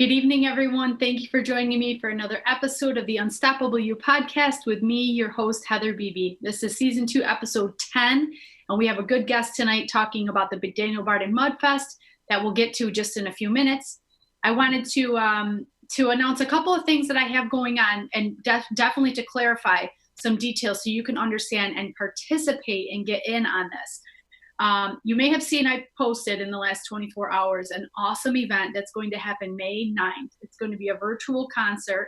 Good evening, everyone. Thank you for joining me for another episode of the Unstoppable You podcast with me, your host, Heather Beebe. This is season 2, episode 10, and we have a good guest tonight talking about the Barden Mudfest that we'll get to just in a few minutes. I wanted to announce a couple of things that I have going on, and definitely to clarify some details so you can understand and participate and get in on this. You may have seen I posted in the last 24 hours an awesome event that's going to happen May 9th. It's going to be a virtual concert.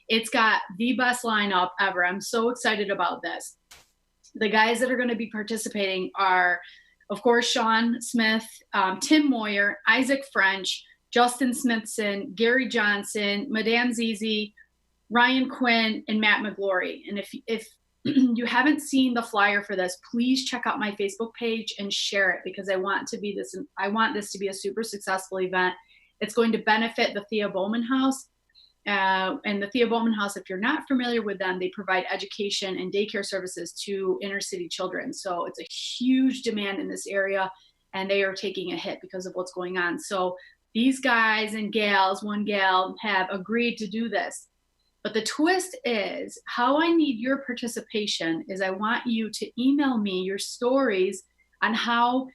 It's got the best lineup ever. I'm so excited about this. The guys that are going to be participating are, of course, Sean Smith, Tim Moyer, Isaac French, Justin Smithson, Gary Johnson, Madame Zizi, Ryan Quinn, and Matt McGlory. And if you haven't seen the flyer for this, please check out my Facebook page and share it, because I want this to be a super successful event. It's going to benefit the Thea Bowman House. And the Thea Bowman House, if you're not familiar with them, they provide education and daycare services to inner city children. So it's a huge demand in this area, and they are taking a hit because of what's going on. So these guys and gals, one gal, have agreed to do this. But the twist is, how I need your participation is I want you to email me your stories on how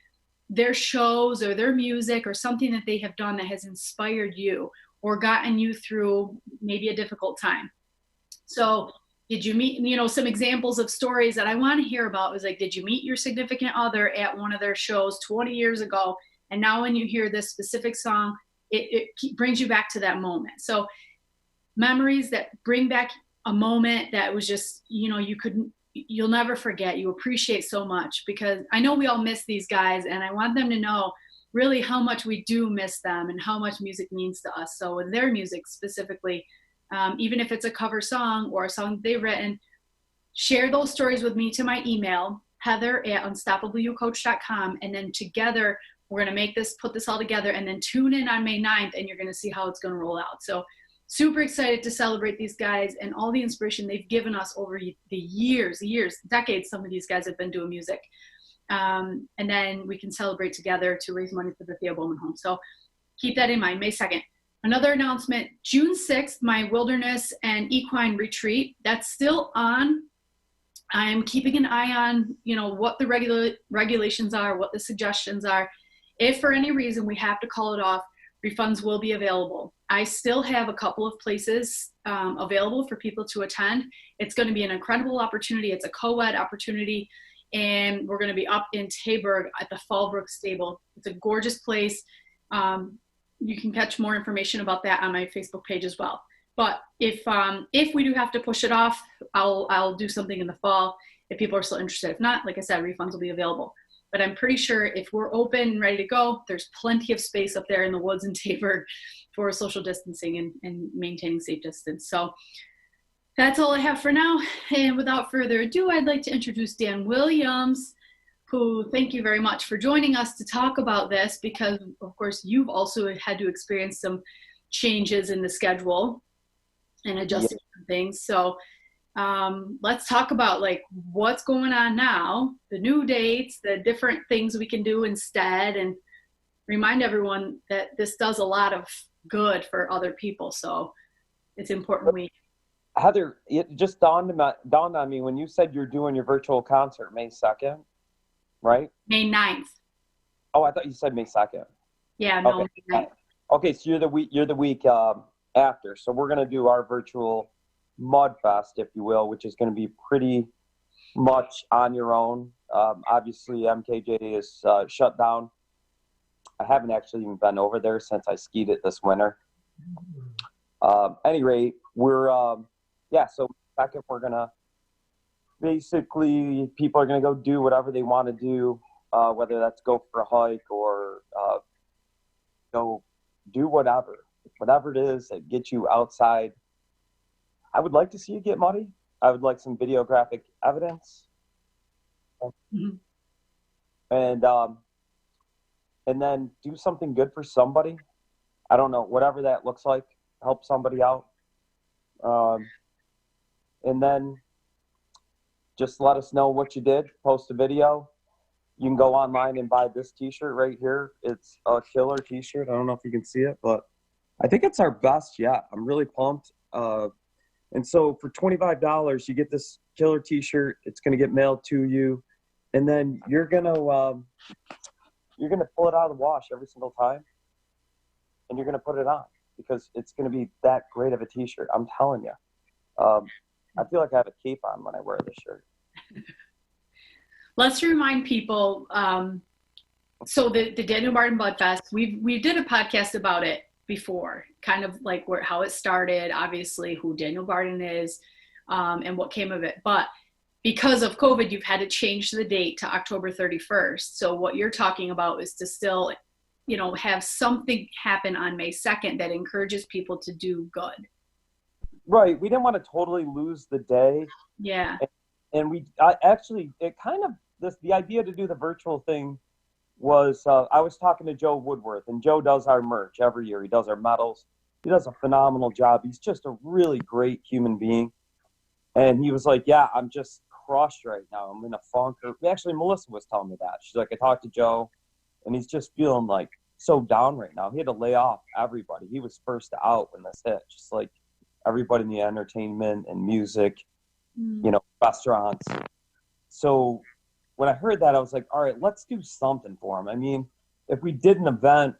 their shows or their music or something that they have done that has inspired you or gotten you through maybe a difficult time. So did you meet, some examples of stories that I want to hear about was like, did you meet your significant other at one of their shows 20 years ago? And now when you hear this specific song, it brings you back to that moment. So memories that bring back a moment that was just, you'll never forget, you appreciate so much, because I know we all miss these guys, and I want them to know really how much we do miss them and how much music means to us. So with their music specifically, even if it's a cover song or a song they've written, share those stories with me to my email, heather@unstoppableyoucoach.com, and then together we're going to put this all together, and then tune in on May 9th and you're going to see how it's going to roll out. So super excited to celebrate these guys and all the inspiration they've given us over the years, decades. Some of these guys have been doing music. And then we can celebrate together to raise money for the Thea Bowman Home. So keep that in mind, May 2nd. Another announcement, June 6th, my wilderness and equine retreat. That's still on. I'm keeping an eye on, what the regulations are, what the suggestions are. If for any reason we have to call it off, refunds will be available. I still have a couple of places available for people to attend. It's going to be an incredible opportunity. It's a co-ed opportunity, and we're going to be up in Taberg at the Fallbrook Stable. It's a gorgeous place. You can catch more information about that on my Facebook page as well. But if we do have to push it off, I'll do something in the fall if people are still interested. If not, like I said, refunds will be available. But I'm pretty sure if we're open and ready to go, there's plenty of space up there in the woods in Taberg for social distancing and maintaining safe distance. So that's all I have for now. And without further ado, I'd like to introduce Dan Williams, who, thank you very much for joining us to talk about this, because of course you've also had to experience some changes in the schedule and adjusting things. So let's talk about what's going on now, the new dates, the different things we can do instead, and remind everyone that this does a lot of good for other people. So it's important Heather, it just dawned on me when you said you're doing your virtual concert May 2nd, right? May 9th. Oh, I thought you said May 2nd. Yeah, no, okay. May 9th. Okay, so you're the week after. So we're going to do our virtual Mudfest, if you will, which is going to be pretty much on your own. Obviously, MKJ is shut down. I haven't actually even been over there since I skied it this winter. Any rate, we're so second, we're going to basically, people are going to go do whatever they want to do, whether that's go for a hike or go do whatever it is that gets you outside. I would like to see you get muddy. I would like some videographic evidence. Mm-hmm. And then do something good for somebody. I don't know, whatever that looks like, help somebody out. And then just let us know what you did. Post a video. You can go online and buy this t-shirt right here. It's a killer t-shirt. I don't know if you can see it, but I think it's our best yet. I'm really pumped. And so for $25, you get this killer T-shirt. It's going to get mailed to you, and then you're gonna pull it out of the wash every single time, and you're gonna put it on because it's going to be that great of a T-shirt. I'm telling you. I feel like I have a cape on when I wear this shirt. Let's remind people. So the Daniel Barden Mudfest, we did a podcast about it before, kind of like how it started, obviously who Daniel Barden is, and what came of it. But because of COVID, you've had to change the date to October 31st. So what you're talking about is to still, have something happen on May 2nd that encourages people to do good. Right. We didn't want to totally lose the day. Yeah. And the idea to do the virtual thing was, I was talking to Joe Woodworth, and Joe does our merch every year. He does our medals. He does a phenomenal job. He's just a really great human being. And he was like, yeah, I'm just crushed right now. I'm in a funk. Actually, Melissa was telling me that. She's like, I talked to Joe, and he's just feeling like so down right now. He had to lay off everybody. He was first out when this hit, just like everybody in the entertainment and music, restaurants. So when I heard that, I was like, all right, let's do something for him. I mean, if we did an event,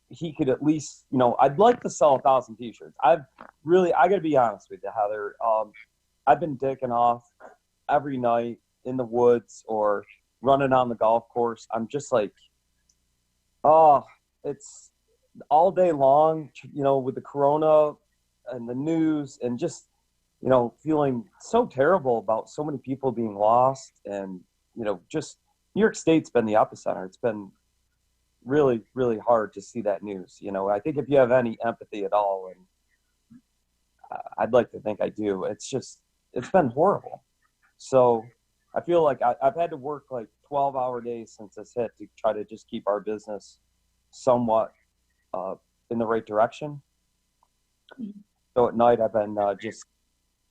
he could at least, I'd like to sell 1,000 T-shirts. I got to be honest with you, Heather. I've been dicking off every night in the woods or running on the golf course. I'm just like, it's all day long, with the corona and the news and just, feeling so terrible about so many people being lost. And, just New York State's been the epicenter. It's been really, really hard to see that news. I think if you have any empathy at all, and I'd like to think I do, it's been horrible. So I feel like I've had to work like 12-hour days since this hit to try to just keep our business somewhat in the right direction. So at night I've been just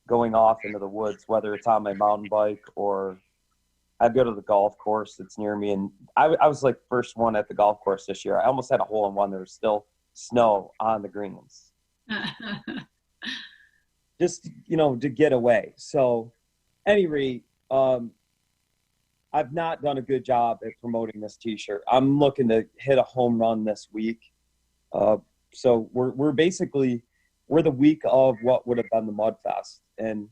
going off into the woods, whether it's on my mountain bike or I go to the golf course that's near me. And I was like first one at the golf course this year. I almost had a hole in one. There was still snow on the greens. Just, to get away. So any rate, I've not done a good job at promoting this T-shirt. I'm looking to hit a home run this week. So we're the week of what would have been the Mudfest. And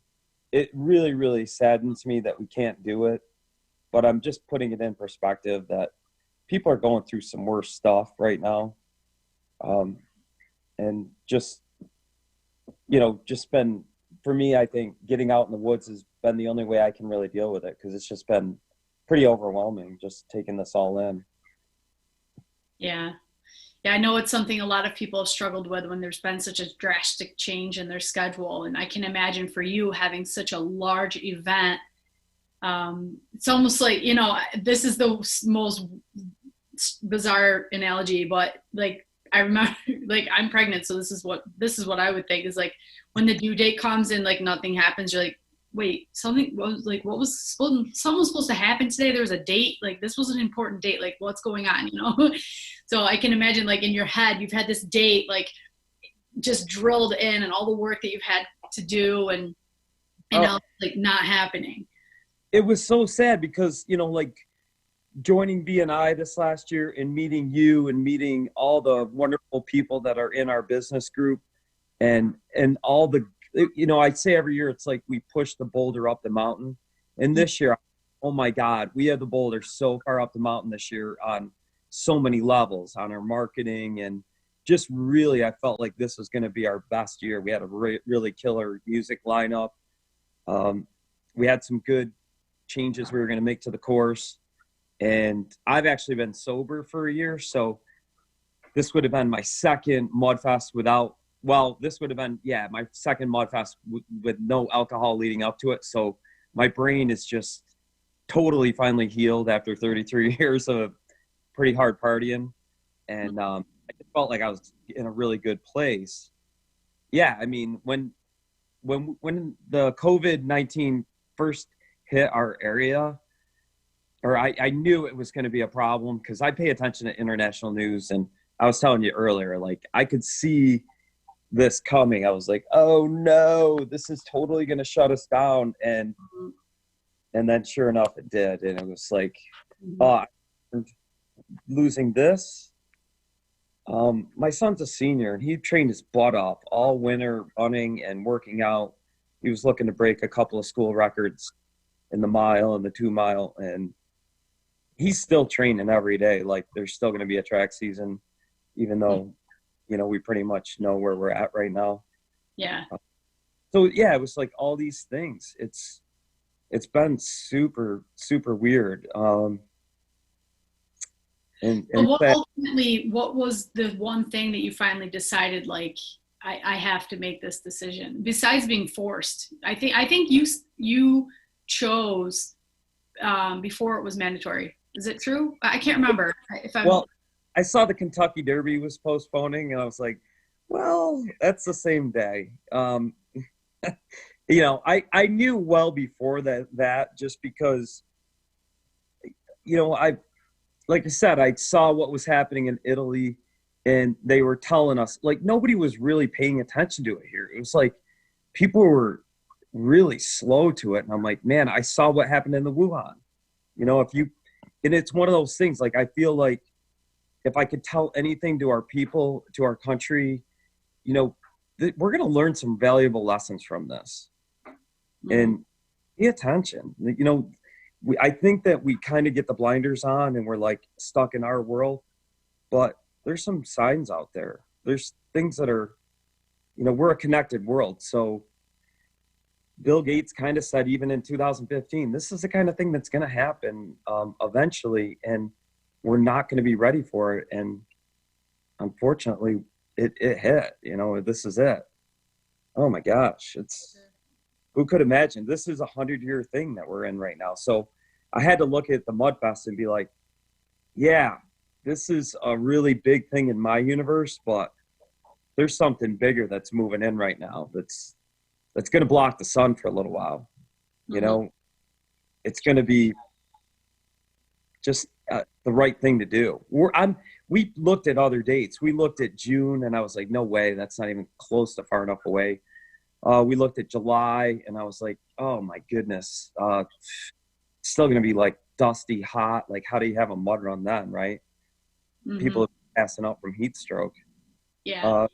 it really, really saddens me that we can't do it. But I'm just putting it in perspective that people are going through some worse stuff right now. And just been, for me, I think getting out in the woods has been the only way I can really deal with it, because it's just been pretty overwhelming just taking this all in. Yeah. Yeah, I know it's something a lot of people have struggled with when there's been such a drastic change in their schedule. And I can imagine for you having such a large event, it's almost like, this is the most bizarre analogy, but like, I remember, like, I'm pregnant. So this is what I would think is like, when the due date comes and like nothing happens, you're like, wait, something was supposed to happen today? There was a date, like this was an important date, like what's going on, So I can imagine like in your head, you've had this date, like just drilled in and all the work that you've had to do and now it's like not happening. It was so sad because, like joining BNI this last year and meeting you and meeting all the wonderful people that are in our business group and all the, I say every year, it's like we push the boulder up the mountain. And this year, oh my God, we have the boulder so far up the mountain this year on so many levels, on our marketing. And just really, I felt like this was going to be our best year. We had a really killer music lineup. We had some good changes we were going to make to the course. And I've actually been sober for a year. So this would have been my second Mudfest this would have been, my second Mudfest with no alcohol leading up to it. So my brain is just totally finally healed after 33 years of pretty hard partying. And I just felt like I was in a really good place. Yeah, I mean, when the COVID-19 first hit our area, or I knew it was going to be a problem because I pay attention to international news, and I was telling you earlier, like I could see this coming. I was like, oh no, this is totally going to shut us down. And then sure enough, it did. And it was like, losing this. My son's a senior and he trained his butt off all winter running and working out. He was looking to break a couple of school records in the mile and the 2 mile. And he's still training every day. Like there's still going to be a track season, even though, we pretty much know where we're at right now. Yeah. So yeah, it was like all these things. It's been super, super weird. Ultimately, what was the one thing that you finally decided, like, I have to make this decision besides being forced? I think you chose before it was mandatory. Is it true? I can't remember. I saw the Kentucky Derby was postponing, and I was like, well, that's the same day. I knew well before that just because, like I said, I saw what was happening in Italy, and they were telling us, like, nobody was really paying attention to it here. It was like people were really slow to it. And I'm like, man, I saw what happened in the Wuhan. And it's one of those things, like, I feel like if I could tell anything to our people, to our country, we're going to learn some valuable lessons from this. And pay attention. I think that we kind of get the blinders on and we're like stuck in our world, but there's some signs out there. There's things that are, we're a connected world. So Bill Gates kind of said, even in 2015, this is the kind of thing that's going to happen eventually, and we're not going to be ready for it. And unfortunately, it hit. This is it. Oh my gosh, who could imagine? This is a 100-year thing that we're in right now. So I had to look at the Mudfest and be like, yeah, this is a really big thing in my universe, but there's something bigger that's moving in right now that's going to block the sun for a little while. It's going to be just the right thing to do. We looked at other dates. We looked at June, and I was like, no way, that's not even close to far enough away. We looked at July, and I was like, oh my goodness, it's still going to be like dusty, hot. Like, how do you have a mud run then, right? People are passing out from heat stroke. Yeah.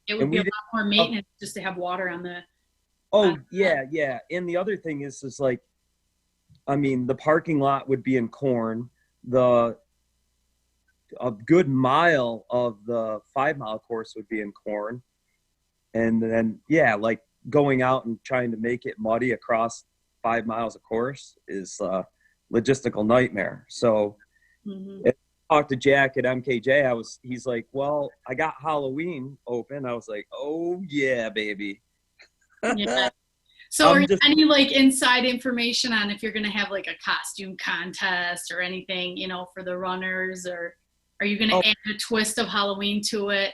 It would be a lot more maintenance just to have water on the. Oh, yeah. And the other thing is like, I mean, the parking lot would be in corn. A good mile of the 5 mile course would be in corn. And then, like going out and trying to make it muddy across 5 miles of course is a logistical nightmare. So I talked to Jack at MKJ. He's like, well, I got Halloween open. I was like, oh yeah, baby. Yeah. So are there any like inside information on if you're going to have like a costume contest or anything, for the runners, or are you going to add a twist of Halloween to it?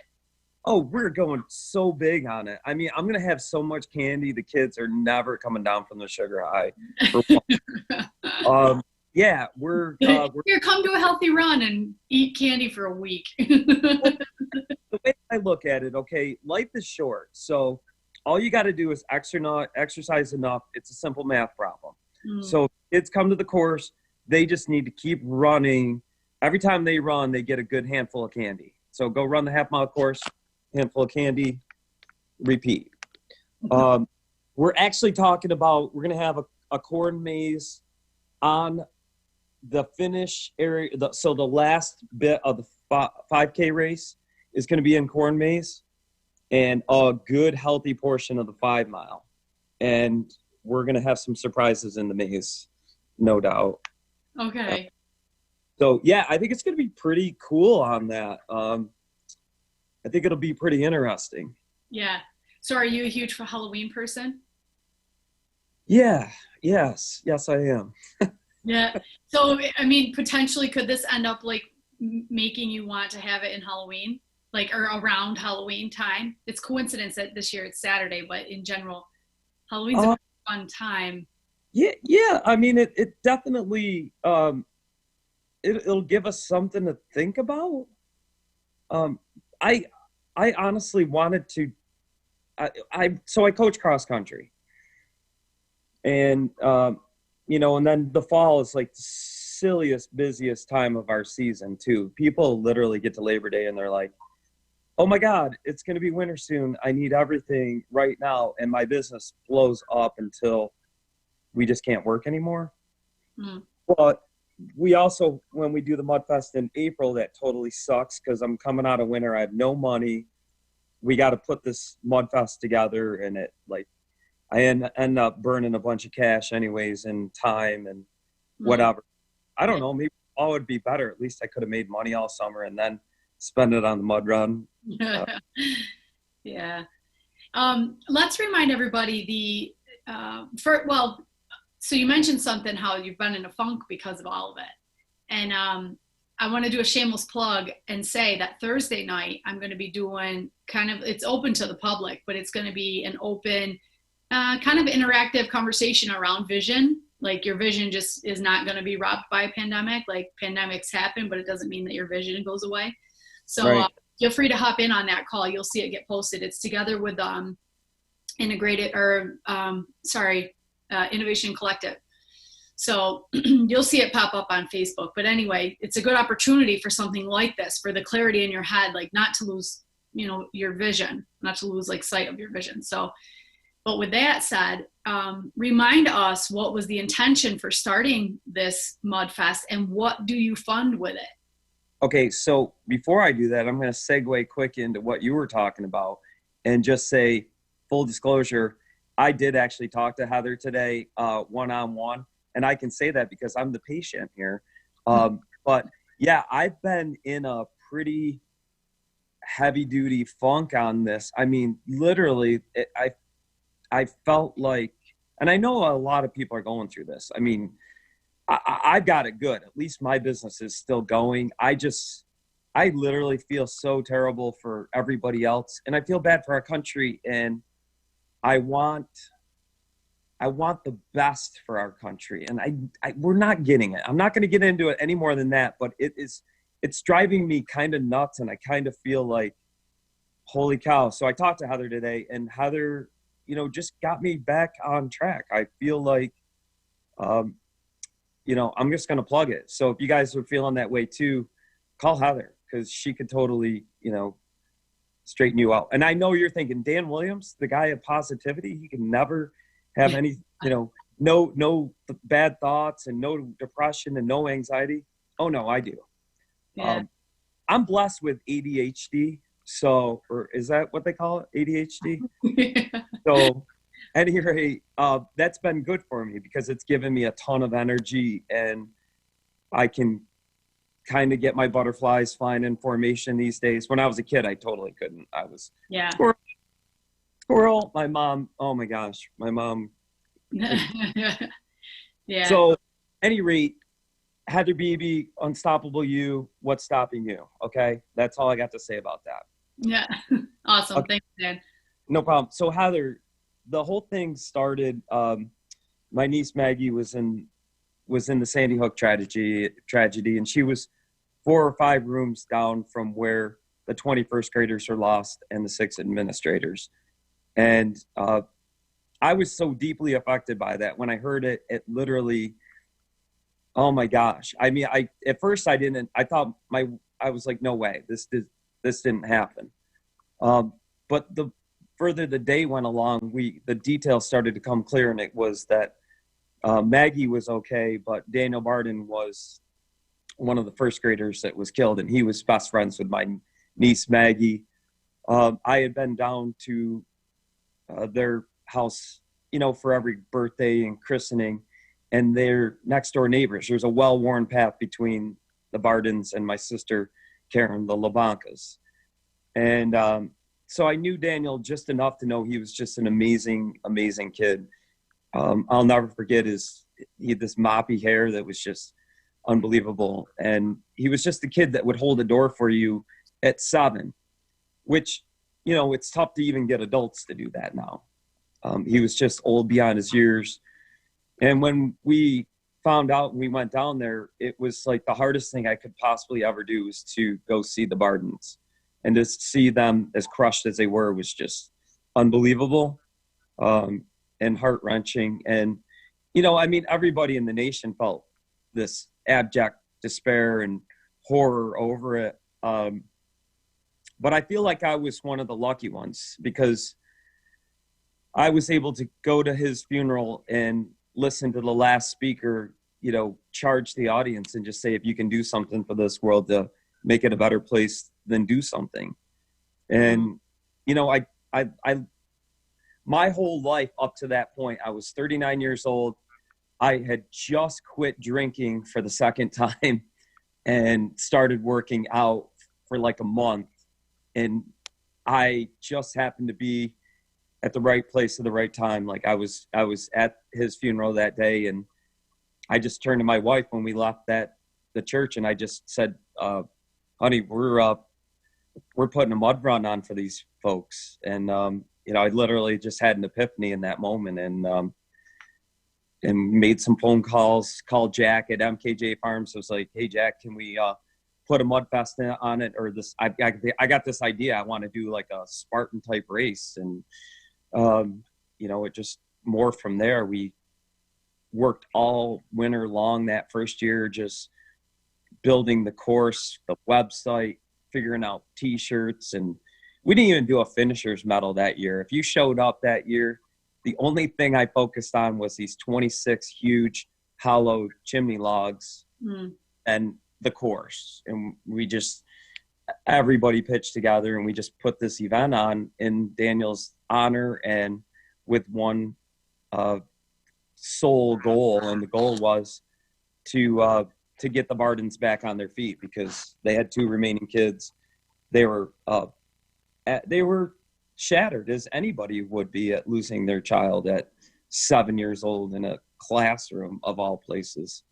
Oh, we're going so big on it. I mean, I'm going to have so much candy. The kids are never coming down from the sugar high. Yeah, we're here, come to a healthy run and eat candy for a week. The way I look at it, okay, life is short. So all you got to do is exercise enough. It's a simple math problem. So kids come to the course. They just need to keep running. Every time they run, they get a good handful of candy. So go run the half-mile course, handful of candy, repeat. We're actually talking about, we're going to have a corn maze on the finish area. So the last bit of the 5K race is going to be in corn maze, and a good healthy portion of the 5 mile. And we're going to have some surprises in the maze, no doubt. Okay. So yeah, I think it's going to be pretty cool on that. I think it'll be pretty interesting. Yeah. So are you a huge Halloween person? Yeah. Yes, I am. Yeah. So, I mean, potentially could this end up like making you want to have it in Halloween, like, or around Halloween time? It's coincidence that this year it's Saturday, but in general, Halloween's a fun time. Yeah. I mean, it definitely, it'll give us something to think about. Um, I honestly wanted to. So I coach cross country, and and then the fall is like the silliest, busiest time of our season too. People literally get to Labor Day and they're like, "Oh my God, it's going to be winter soon. I need everything right now," and my business blows up until we just can't work anymore. Mm. But we also, when we do the Mudfest in April, that totally sucks because I'm coming out of winter. I have no money. We got to put this Mudfest together, and I end up burning a bunch of cash anyways, and time and whatever. I don't know. Maybe all would be better. At least I could have made money all summer and then spend it on the mud run. Yeah. Let's remind everybody so you mentioned something, how you've been in a funk because of all of it. And I want to do a shameless plug and say that Thursday night, I'm going to be doing it's open to the public, but it's going to be an open kind of interactive conversation around vision. Like your vision just is not going to be robbed by a pandemic. Like pandemics happen, but it doesn't mean that your vision goes away. So Right. Feel free to hop in on that call. You'll see it get posted. It's together with Innovation Collective. So you'll see it pop up on Facebook. But anyway, it's a good opportunity for something like this, for the clarity in your head, like not to lose, your vision, not to lose like sight of your vision. So, but with that said, remind us, what was the intention for starting this Mudfest and what do you fund with it? Okay, so before I do that, I'm going to segue quick into what you were talking about and just say, full disclosure, I did actually talk to Heather today one-on-one, and I can say that because I'm the patient here. But yeah, I've been in a pretty heavy-duty funk on this. I mean, literally, I felt like, and I know a lot of people are going through this. I mean, I've got it good. At least my business is still going. I literally feel so terrible for everybody else, and I feel bad for our country. And I want the best for our country, and we're not getting it. I'm not going to get into it any more than that, but it's driving me kind of nuts, and I kind of feel like, holy cow. So I talked to Heather today, and Heather, just got me back on track. I feel like, I'm just going to plug it. So if you guys are feeling that way too, call Heather, because she could totally, straighten you out. And I know you're thinking, Dan Williams, the guy of positivity, he can never have any, no bad thoughts and no depression and no anxiety. Oh no, I do. Yeah. I'm blessed with ADHD. So, or is that what they call it? ADHD? So at any rate, that's been good for me because it's given me a ton of energy, and I can kind of get my butterflies flying in formation these days. When I was a kid, I totally couldn't. I was squirrel. My mom, oh my gosh, my mom. Yeah. So at any rate, Heather Beebe, Unstoppable You, what's stopping you? Okay, that's all I got to say about that. Yeah. Awesome. Okay. Thanks, Dan. No problem. So Heather, the whole thing started, my niece Maggie was in the Sandy Hook tragedy, and she was 4 or 5 rooms down from where the 21st graders are lost and the 6 administrators. And I was so deeply affected by that. When I heard it, it literally, oh my gosh. I mean, at first I was like, no way, this didn't happen. But the further the day went along, the details started to come clear, and it was that Maggie was okay, but Daniel Barden was one of the first graders that was killed, and he was best friends with my niece Maggie. I had been down to their house, for every birthday and christening, and they're next door neighbors. There's a well-worn path between the Bardens and my sister Karen, the LeBancas. And so I knew Daniel just enough to know he was just an amazing, amazing kid. I'll never forget he had this moppy hair that was just unbelievable. And he was just the kid that would hold the door for you at 7, which, it's tough to even get adults to do that now. He was just old beyond his years. And when we found out and we went down there, it was like the hardest thing I could possibly ever do was to go see the Bardens. and to see them as crushed as they were was just unbelievable, and heart-wrenching. And, I mean, everybody in the nation felt this abject despair and horror over it. But I feel like I was one of the lucky ones, because I was able to go to his funeral and listen to the last speaker, charge the audience and just say, if you can do something for this world to make it a better place, then do something. And, I my whole life up to that point, I was 39 years old. I had just quit drinking for the second time and started working out for like a month. And I just happened to be at the right place at the right time. Like I was at his funeral that day, and I just turned to my wife when we left the church, and I just said, honey, we're putting a mud run on for these folks. And, I literally just had an epiphany in that moment, and made some phone calls, called Jack at MKJ Farms. I was like, hey, Jack, can we put a mud fest on it? Or this, I got this idea. I want to do like a Spartan type race. And, it just morphed from there. We worked all winter long that first year, just building the course, the website, figuring out T-shirts. And we didn't even do a finisher's medal that year. If you showed up that year, the only thing I focused on was these 26 huge hollow chimney logs and the course. And everybody pitched together, and we just put this event on in Daniel's honor, and with one sole goal. And the goal was to get the Bardens back on their feet, because they had 2 remaining kids. They were shattered, as anybody would be, at losing their child at 7 years old in a classroom of all places.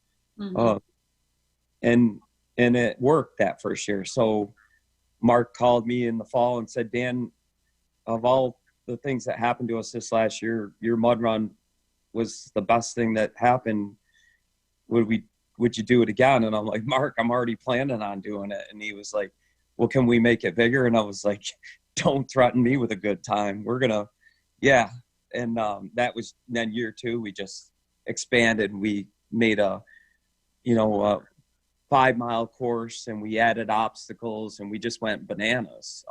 And it worked that first year. So Mark called me in the fall and said, Dan, of all the things that happened to us this last year, your mud run was the best thing that happened. Would you do it again? And I'm like, Mark, I'm already planning on doing it. And he was like, well, can we make it bigger? And I was like, don't threaten me with a good time. We're going to, yeah. And that was then year 2, we just expanded. We made a 5-mile course, and we added obstacles, and we just went bananas.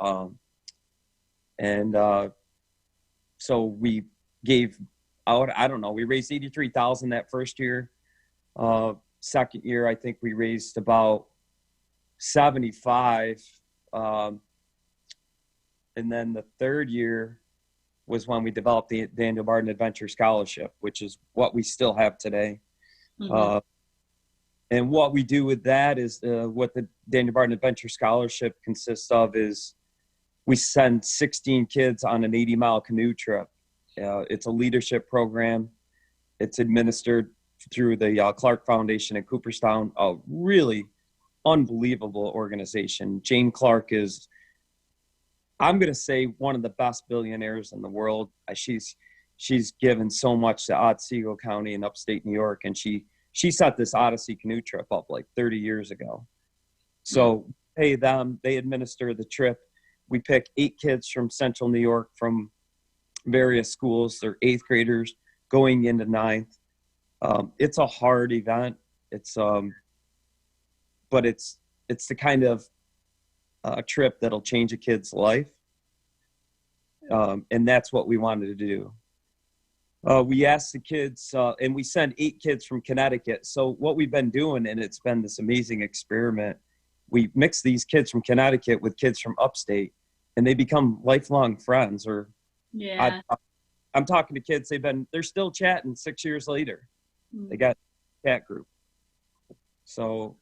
So we gave out, I don't know, we raised $83,000 that first year. Second year, I think we raised about 75. And then the third year was when we developed the Daniel Barden Adventure Scholarship, which is what we still have today. And what we do with that is what the Daniel Barden Adventure Scholarship consists of is we send 16 kids on an 80-mile canoe trip. It's a leadership program. It's administered through the Clark Foundation in Cooperstown, a really unbelievable organization. Jane Clark is, I'm going to say, one of the best billionaires in the world. She's given so much to Otsego County in upstate New York, and she set this Odyssey canoe trip up like 30 years ago. So pay them, they administer the trip. We pick 8 kids from Central New York from various schools. They're 8th graders going into 9th. It's a hard event. But it's the kind of trip that'll change a kid's life. And that's what we wanted to do. We asked the kids, and we send 8 kids from Connecticut. So what we've been doing, and it's been this amazing experiment, we mix these kids from Connecticut with kids from upstate, and they become lifelong friends. Or yeah, I'm talking to kids, they're still chatting 6 years later. They got a chat group. So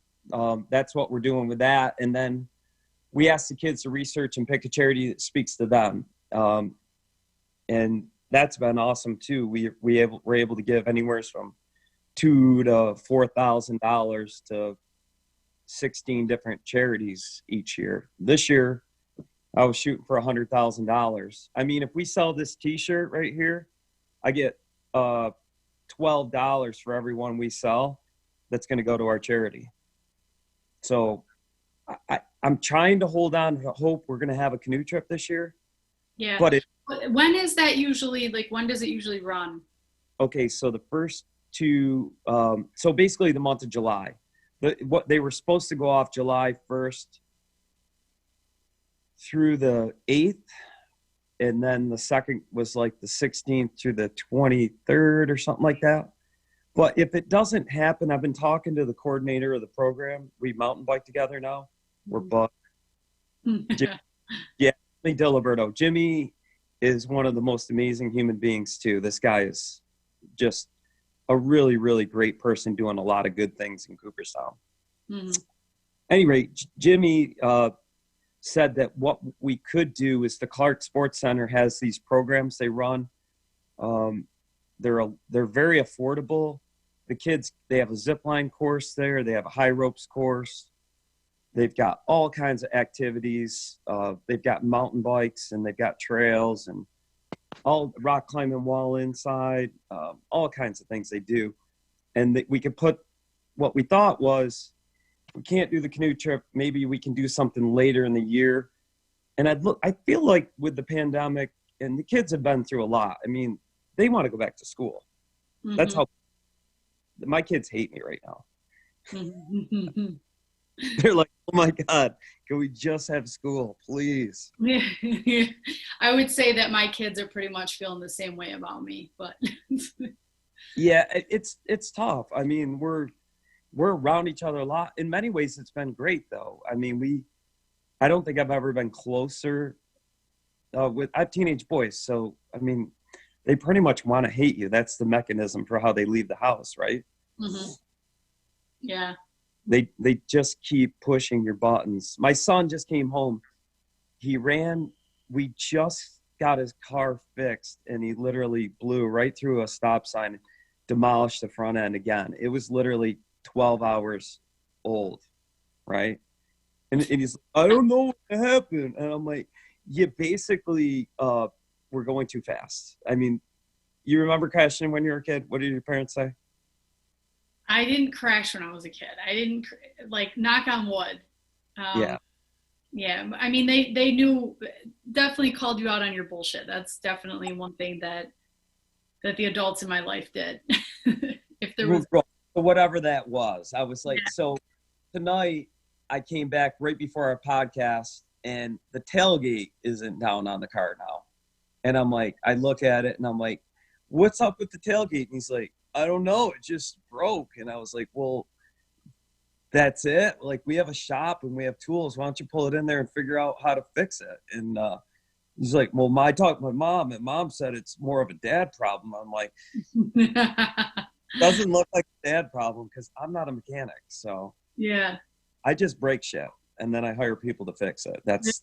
that's what we're doing with that. And then we ask the kids to research and pick a charity that speaks to them. And that's been awesome too. We're able to give anywhere from $2,000 to $4,000 to 16 different charities each year. This year, I was shooting for $100,000. I mean, if we sell this T-shirt right here, I get $12 for every one we sell. That's going to go to our charity. So I'm trying to hold on to hope we're going to have a canoe trip this year. Yeah. But when is that usually, like, when does it usually run? okay, so the first two, so basically the month of July. What they were supposed to go off July 1st through the 8th, and then the second was like the 16th through the 23rd or something like that. But if it doesn't happen, I've been talking to the coordinator of the program. We mountain bike together now. We're buck. Yeah, Diliberto. Jimmy is one of the most amazing human beings too. This guy is just a really, really great person doing a lot of good things in Cooperstown. Mm-hmm. Anyway, Jimmy said that what we could do is the Clark Sports Center has these programs they run. They're very affordable. The kids, they have a zip line course there. They have a high ropes course. They've got all kinds of activities. They've got mountain bikes, and they've got trails and all rock climbing wall inside, all kinds of things they do. And we could put, what we thought was, we can't do the canoe trip. Maybe we can do something later in the year. And I feel like with the pandemic, and the kids have been through a lot. I mean, they want to go back to school. Mm-hmm. That's how my kids hate me right now. Mm-hmm. They're like, oh my God, can we just have school, please? Yeah. I would say that my kids are pretty much feeling the same way about me, but yeah, it's tough. I mean, we're around each other a lot. In many ways, it's been great though. I mean, I don't think I've ever been closer I have teenage boys. So, I mean, they pretty much want to hate you. That's the mechanism for how they leave the house, right? Mm-hmm. Yeah. They just keep pushing your buttons. My son just came home. We just got his car fixed, and he literally blew right through a stop sign and demolished the front end again. It was literally 12 hours old, right? And he's, I don't know what happened. And I'm like, you basically were going too fast. I mean, you remember crashing when you were a kid? What did your parents say? I didn't crash when I was a kid. I didn't, like, knock on wood. Yeah. Yeah. I mean, they knew, definitely called you out on your bullshit. That's definitely one thing that the adults in my life did. If there was whatever that was, I was like, yeah. So tonight I came back right before our podcast, and the tailgate isn't down on the car now. And I'm like, I look at it and I'm like, what's up with the tailgate? And he's like, I don't know. It just broke. And I was like, well, that's it. Like, we have a shop and we have tools. Why don't you pull it in there and figure out how to fix it? And he's like, well, I talked to my mom, and mom said it's more of a dad problem. I'm like, doesn't look like a dad problem because I'm not a mechanic. So yeah, I just break shit and then I hire people to fix it. That's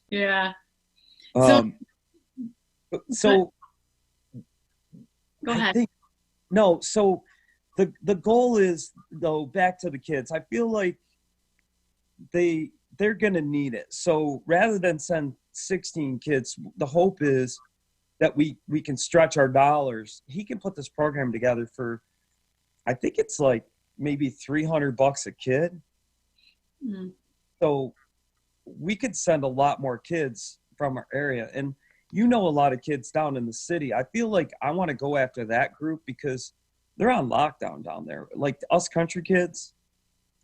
yeah. So go ahead. So the goal is, though, back to the kids. I feel like they're going to need it. So rather than send 16 kids, the hope is that we can stretch our dollars. He can put this program together for, I think it's like maybe $300 a kid. Mm. So we could send a lot more kids from our area. And you know, a lot of kids down in the city. I feel like I want to go after that group because they're on lockdown down there. Like us country kids,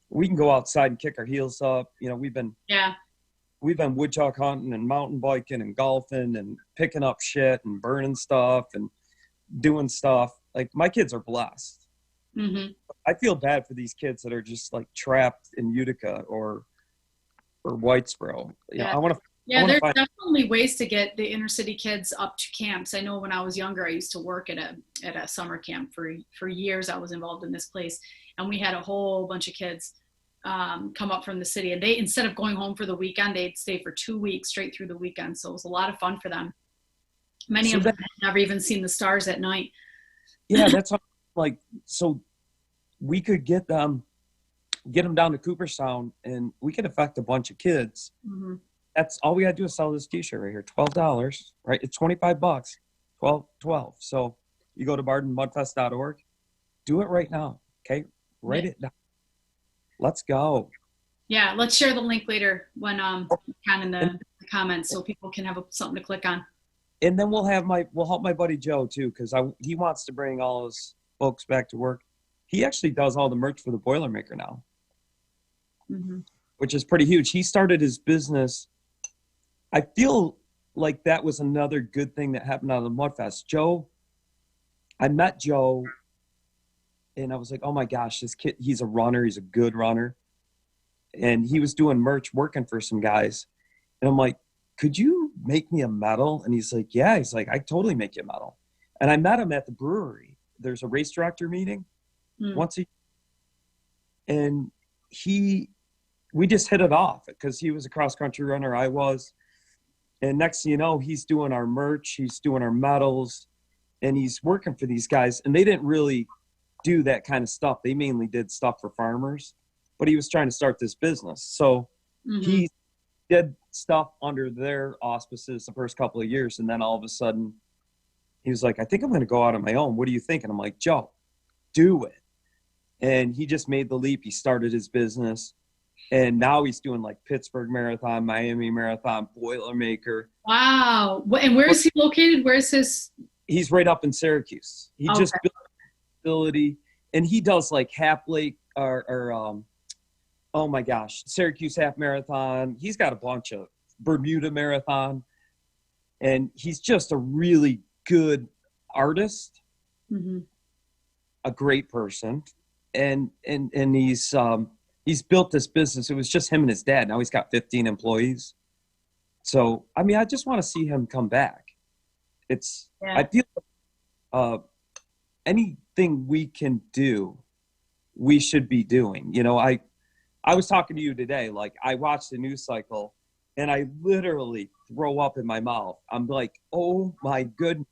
we can go outside and kick our heels up. You know, we've been woodchuck hunting and mountain biking and golfing and picking up shit and burning stuff and doing stuff. Like, my kids are blessed. Mm-hmm. I feel bad for these kids that are just like trapped in Utica or Whitesboro. Yeah. I want to. Yeah, there's definitely ways to get the inner city kids up to camps. I know when I was younger, I used to work at a summer camp for years. I was involved in this place, and we had a whole bunch of kids come up from the city, and they, instead of going home for the weekend, they'd stay for 2 weeks straight through the weekend. So it was a lot of fun for them. Many of them had never even seen the stars at night. Yeah, that's like, so we could get them down to Cooperstown, and we could affect a bunch of kids. Mm-hmm. That's all we got to do is sell this t-shirt right here. $12, right? It's $25. 12. So you go to bardenmudfest.org. Do it right now. Okay. Write it down. Let's go. Yeah, let's share the link later when we can in And, the comments so people can have something to click on. and then we'll help my buddy Joe too, because he wants to bring all his folks back to work. He actually does all the merch for the Boilermaker now, Mm-hmm. which is pretty huge. He started his business. I feel like that was another good thing that happened out of the Mudfest. I met Joe, and I was like, oh my gosh, this kid, he's a runner. He's a good runner. And he was doing merch, working for some guys. And I'm like, could you make me a medal? And he's like, yeah. He's like, I totally make you a medal. And I met him at the brewery. There's a race director meeting once a year. And we just hit it off because he was a cross country runner. I was. And next thing you know, he's doing our merch. He's doing our medals. And he's working for these guys. And they didn't really do that kind of stuff. They mainly did stuff for farmers. But he was trying to start this business. So he did stuff under their auspices the first couple of years. And then all of a sudden, he was like, I think I'm going to go out on my own. What do you think? And I'm like, Joe, do it. And he just made the leap. He started his business. And now he's doing like Pittsburgh Marathon, Miami Marathon, Boilermaker. Wow. And where is he located? Where's his? He's right up in Syracuse. He just built a facility. And he does like half lake oh my gosh, Syracuse half marathon. He's got a bunch of Bermuda marathon. And he's just a really good artist, a great person. And he's built this business. It was just him and his dad. Now he's got 15 employees. So, I mean, I just want to see him come back. I feel anything we can do, we should be doing. You know, I was talking to you today, like I watched the news cycle and I literally throw up in my mouth. I'm like, oh my goodness.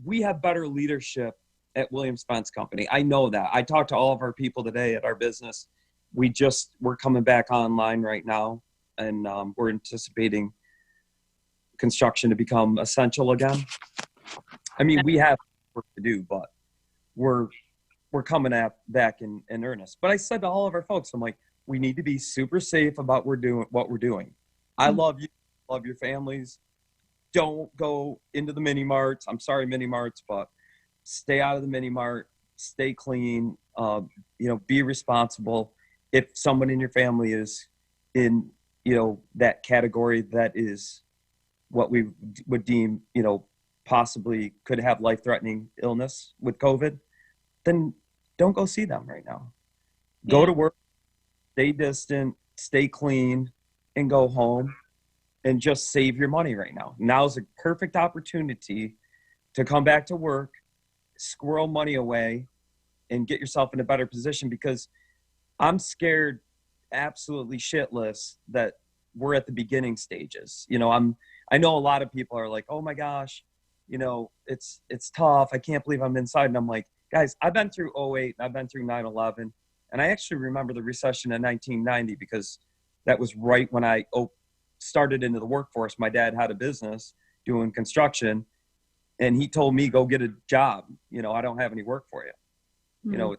We have better leadership at Williams Fence Company. I know that. I talked to all of our people today at our business. We're coming back online right now, and we're anticipating construction to become essential again. I mean, we have work to do, but we're coming back in earnest. But I said to all of our folks, I'm like, we need to be super safe about what we're doing. I love you, love your families. Don't go into the mini marts. I'm sorry, mini marts, but stay out of the mini mart. Stay clean. Be responsible. If someone in your family is in, that category that is what we would deem, possibly could have life-threatening illness with COVID, then don't go see them right now. Yeah. Go to work, stay distant, stay clean, and go home and just save your money right now. Now's a perfect opportunity to come back to work, squirrel money away, and get yourself in a better position, because I'm scared absolutely shitless that we're at the beginning stages. I know a lot of people are like, oh my gosh, it's tough. I can't believe I'm inside. And I'm like, guys, I've been through 2008, I've been through 9/11, and I actually remember the recession in 1990 because that was right when I started into the workforce. My dad had a business doing construction, and he told me, go get a job. I don't have any work for you.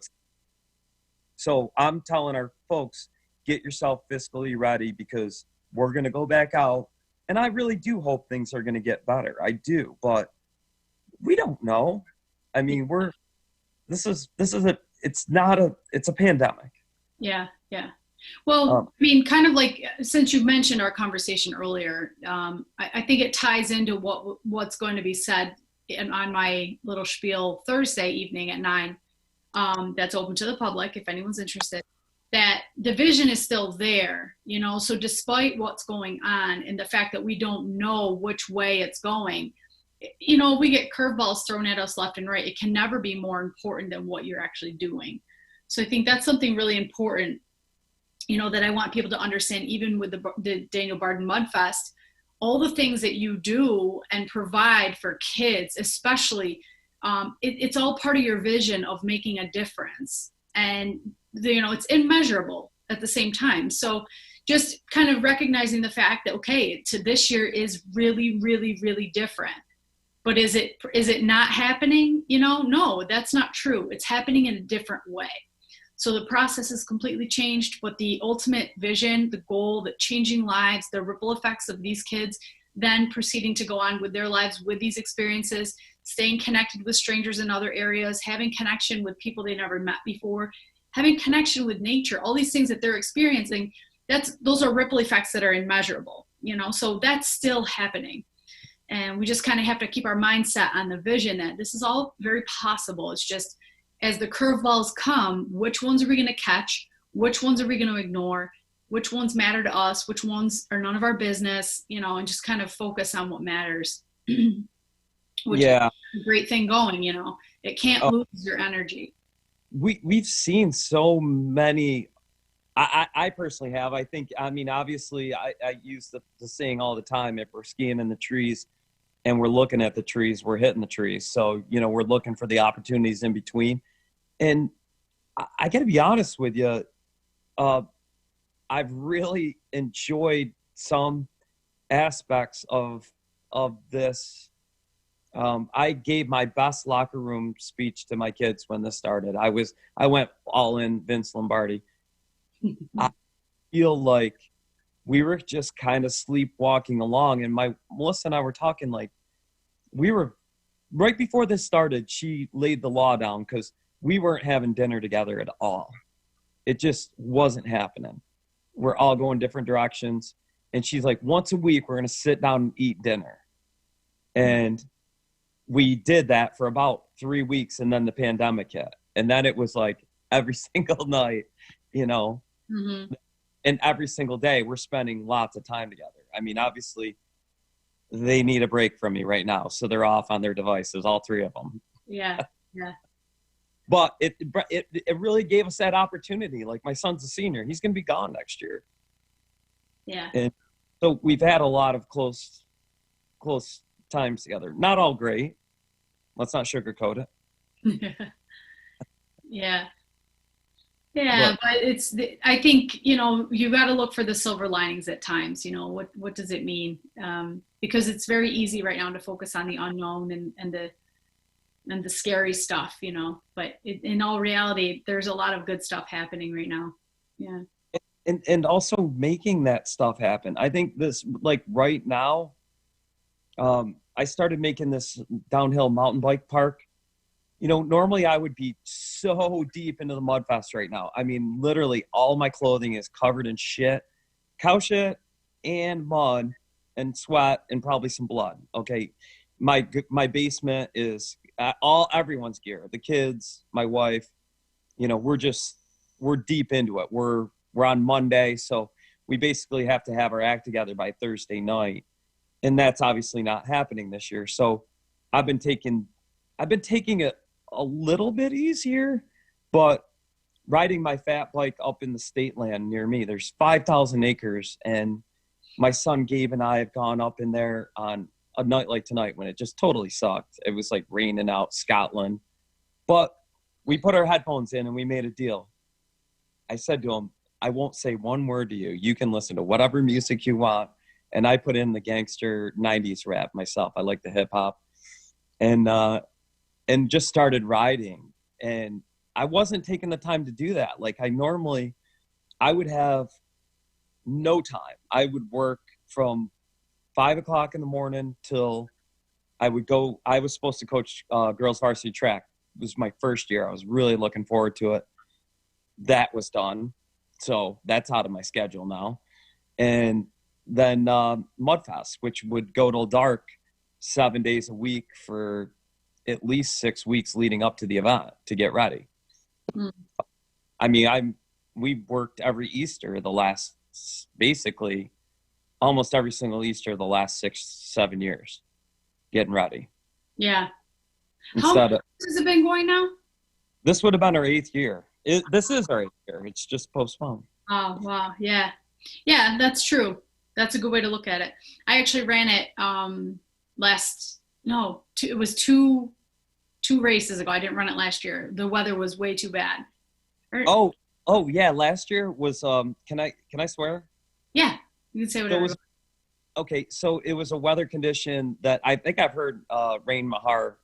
So I'm telling our folks, get yourself fiscally ready, because we're going to go back out. And I really do hope things are going to get better. I do, but we don't know. I mean, it's a pandemic. Yeah. Yeah. Well, I mean, kind of like, since you mentioned our conversation earlier, I think it ties into what's going to be said on my little spiel Thursday evening at 9. That's open to the public if anyone's interested. That the vision is still there, so despite what's going on and the fact that we don't know which way it's going, we get curveballs thrown at us left and right. It can never be more important than what you're actually doing. So I think that's something really important, that I want people to understand, even with the Daniel Barden Mudfest, all the things that you do and provide for kids, especially, it's all part of your vision of making a difference. And, it's immeasurable at the same time. So just kind of recognizing the fact that, okay, to this year is really, really, really different. But is it not happening? No, that's not true. It's happening in a different way. So the process has completely changed, but the ultimate vision, the goal, the changing lives, the ripple effects of these kids then proceeding to go on with their lives with these experiences, staying connected with strangers in other areas, having connection with people they never met before, having connection with nature, all these things that they're experiencing, those are ripple effects that are immeasurable, so that's still happening. And we just kind of have to keep our mindset on the vision that this is all very possible. It's just, as the curveballs come, which ones are we going to catch? Which ones are we going to ignore? Which ones matter to us? Which ones are none of our business? And just kind of focus on what matters. Which is a great thing going, it can't lose your energy. We've seen so many. I personally have. Obviously, I use the saying all the time: if we're skiing in the trees and we're looking at the trees, we're hitting the trees. So, we're looking for the opportunities in between. And I got to be honest with you, I've really enjoyed some aspects of this. I gave my best locker room speech to my kids when this started. I went all in Vince Lombardi. I feel like we were just kind of sleepwalking along, and Melissa and I were talking like we were right before this started. She laid the law down because we weren't having dinner together at all. It just wasn't happening. We're all going different directions. And she's like, once a week, we're going to sit down and eat dinner. And we did that for about 3 weeks, and then the pandemic hit. And then it was like every single night, Mm-hmm. And every single day we're spending lots of time together. Obviously, they need a break from me right now. So they're off on their devices, all three of them. Yeah. But it really gave us that opportunity. Like, my son's a senior. He's going to be gone next year. Yeah. And so we've had a lot of close times together. Not all great. Let's not sugarcoat it. Yeah. Yeah, but I think, you got to look for the silver linings at times. What does it mean? Because it's very easy right now to focus on the unknown and the scary stuff, but in all reality, there's a lot of good stuff happening right now. Yeah. And also making that stuff happen. I think this, like right now, I started making this downhill mountain bike park. Normally I would be so deep into the Mudfest right now. Literally all my clothing is covered in shit, cow shit and mud and sweat and probably some blood. Okay. My basement is everyone's gear, the kids, my wife, we're deep into it. We're on Monday. So we basically have to have our act together by Thursday night. And that's obviously not happening this year. So I've been taking it a little bit easier, but riding my fat bike up in the state land near me, there's 5,000 acres. And my son Gabe and I have gone up in there on a night like tonight when it just totally sucked. It was like raining out Scotland, but we put our headphones in and we made a deal. I said to him, I won't say one word to you. You can listen to whatever music you want. And I put in the gangster 90s rap myself. I like the hip hop and just started riding. And I wasn't taking the time to do that. Like I would have no time. I would work from 5 o'clock in the morning till I was supposed to coach girls varsity track. It was my first year. I was really looking forward to it. That was done. So that's out of my schedule now. And then Mudfest, which would go till dark 7 days a week for at least 6 weeks leading up to the event to get ready. We worked every Easter basically almost every single Easter the last 6-7 years getting ready. Yeah. How long has it been going now? This would have been our 8th year. This is our 8th year. It's just postponed. Oh, wow. Yeah. Yeah, that's true. That's a good way to look at it. I actually ran it it was two races ago. I didn't run it last year. The weather was way too bad. Oh yeah. Last year was can I swear? Yeah, you can say whatever. Okay, so it was a weather condition that I think I've heard Rain Mahar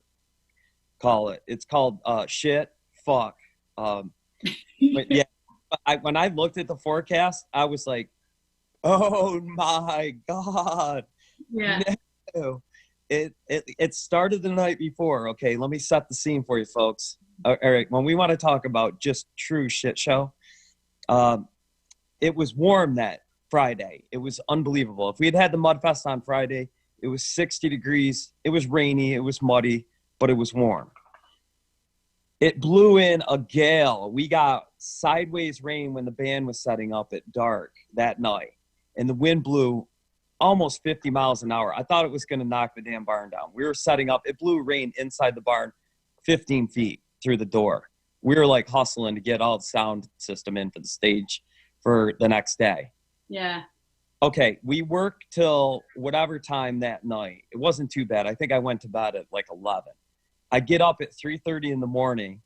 call it. It's called shit, fuck, But yeah, when I looked at the forecast, I was like, oh my God. Yeah. No. It started the night before. Okay, let me set the scene for you folks. All right, when we want to talk about just true shit show, it was warm that Friday. It was unbelievable. If we had had the Mudfest on Friday, it was 60 degrees. It was rainy. It was muddy, but it was warm. It blew in a gale. We got sideways rain when the band was setting up at dark that night, and the wind blew almost 50 miles an hour. I thought it was going to knock the damn barn down. We were setting up. It blew rain inside the barn 15 feet through the door. We were like hustling to get all the sound system in for the stage for the next day. Yeah. Okay, we worked till whatever time that night. It wasn't too bad. I think I went to bed at like 11. I get up at 3:30 in the morning,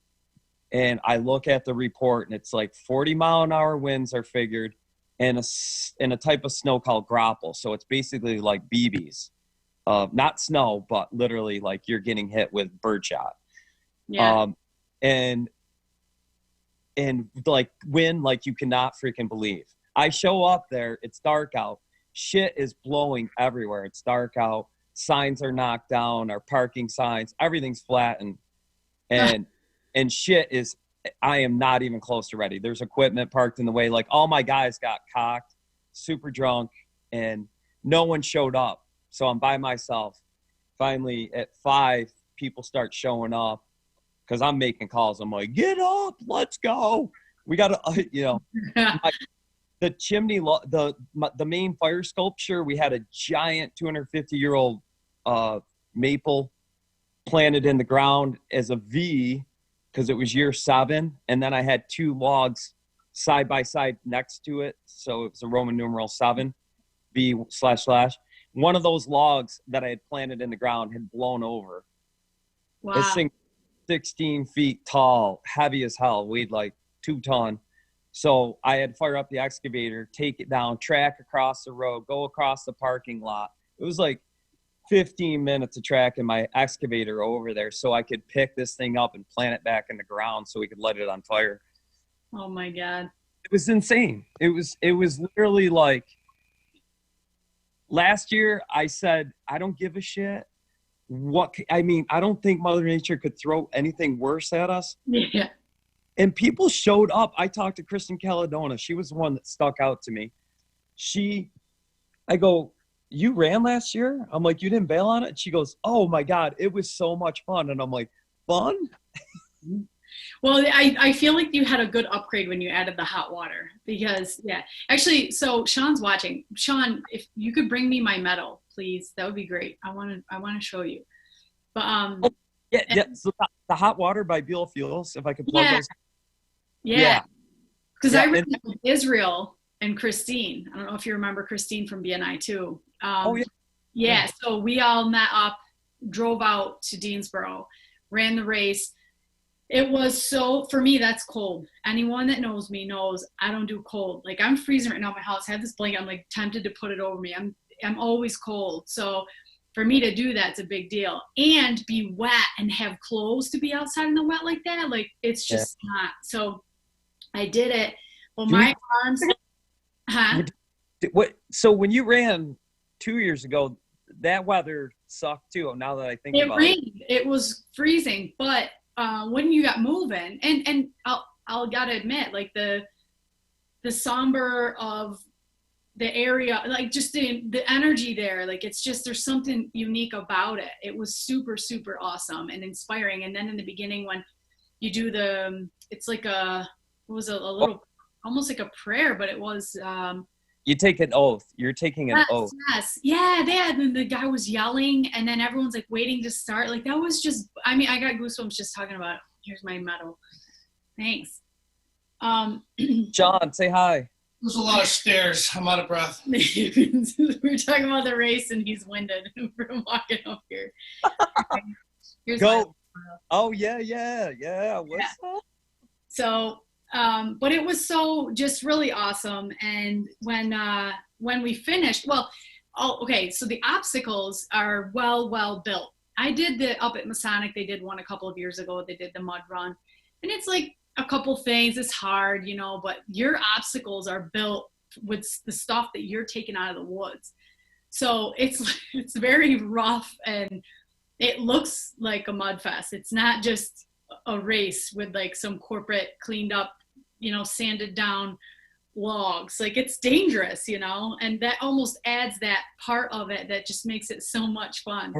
and I look at the report, and it's like 40-mile-an-hour winds are figured, and a type of snow called grapple. So it's basically like BBs. Not snow, but literally like you're getting hit with birdshot. Yeah. And like wind like you cannot freaking believe. I show up there, it's dark out. Shit is blowing everywhere. It's dark out. Signs are knocked down, our parking signs, everything's flattened. And shit is, I am not even close to ready. There's equipment parked in the way. Like all my guys got cocked, super drunk, and no one showed up. So I'm by myself. Finally at 5, people start showing up because I'm making calls. I'm like, get up, let's go. We got to, the chimney, the main fire sculpture, we had a giant 250-year-old maple planted in the ground as a V because it was year 7. And then I had 2 logs side by side next to it. So it was a Roman numeral 7, V // One of those logs that I had planted in the ground had blown over. Wow. This thing 16 feet tall, heavy as hell, weighed like 2 ton. So I had to fire up the excavator, take it down, track across the road, go across the parking lot. It was like 15 minutes of tracking my excavator over there so I could pick this thing up and plant it back in the ground so we could light it on fire. Oh my God. It was insane. It was literally like last year I said, I don't give a shit. I don't think Mother Nature could throw anything worse at us. Yeah. And people showed up. I talked to Kristen Caladona. She was the one that stuck out to me. I go, you ran last year? I'm like, you didn't bail on it? And she goes, oh my God, it was so much fun. And I'm like, fun? Well, I feel like you had a good upgrade when you added the hot water because, yeah. Actually, so Sean's watching. Sean, if you could bring me my medal, please, that would be great. I want to show you. But yeah. So the hot water by Biofuels, if I could plug those. Yeah. Because I ran and, with Israel and Christine. I don't know if you remember Christine from BNI too. Yeah. So we all met up, drove out to Deansboro, ran the race. It was for me, that's cold. Anyone that knows me knows I don't do cold. Like I'm freezing right now in my house. I have this blanket. I'm like tempted to put it over me. I'm always cold. So for me to do that's a big deal. And be wet and have clothes to be outside in the wet like that. Like it's just not. So I did it. Well, my arms. Huh? So when you ran 2 years ago, that weather sucked too. Now that I think about it. It rained. It was freezing. But when you got moving, and I'll gotta admit, like the somber of the area, like just the energy there, like it's just there's something unique about it. It was super, super awesome and inspiring. And then in the beginning when you do it's like a little almost like a prayer, but it was you take an oath. You're taking an oath. Yes. Yeah. And the guy was yelling and then everyone's like waiting to start. Like that was just, I mean, I got goosebumps just talking about it. Here's my medal. Thanks. John, say hi. There's a lot of stairs. I'm out of breath. We're talking about the race and he's winded from walking up here. Okay. Here's go. Oh yeah. What's up? So, but it was so just really awesome. And when we finished, so the obstacles are well built. I did up at Masonic. They did one a couple of years ago. They did the mud run, and it's like a couple things. It's hard, but your obstacles are built with the stuff that you're taking out of the woods. So it's very rough, and it looks like a mud fest. It's not just a race with like some corporate cleaned up, sanded down logs. Like, it's dangerous, and that almost adds that part of it that just makes it so much fun.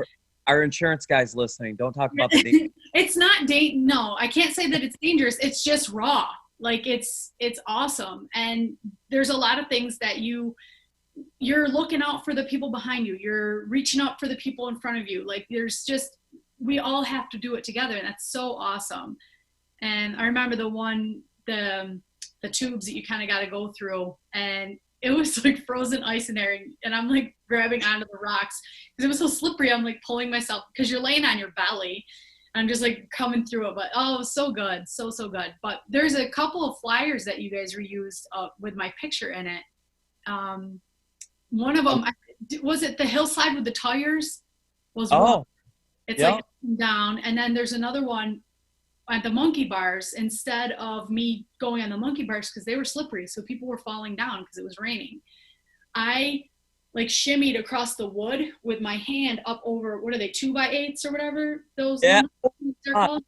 Our insurance guys listening, don't talk about the danger. It's not no, I can't say that it's dangerous. It's just raw. Like, it's awesome. And there's a lot of things that you're looking out for the people behind you. You're reaching out for the people in front of you. Like, we all have to do it together. And that's so awesome. And I remember the tubes that you kind of got to go through, and it was like frozen ice in there. And I'm like grabbing onto the rocks because it was so slippery. I'm like pulling myself because you're laying on your belly. I'm just like coming through it, but it was so good. So good. But there's a couple of flyers that you guys reused with my picture in it. One of them, was it the hillside with the tires? It's like down. And then there's another one at the monkey bars, instead of me going on the monkey bars because they were slippery, so people were falling down because it was raining. I like shimmied across the wood with my hand up over, what are they, 2x8s or whatever those circles.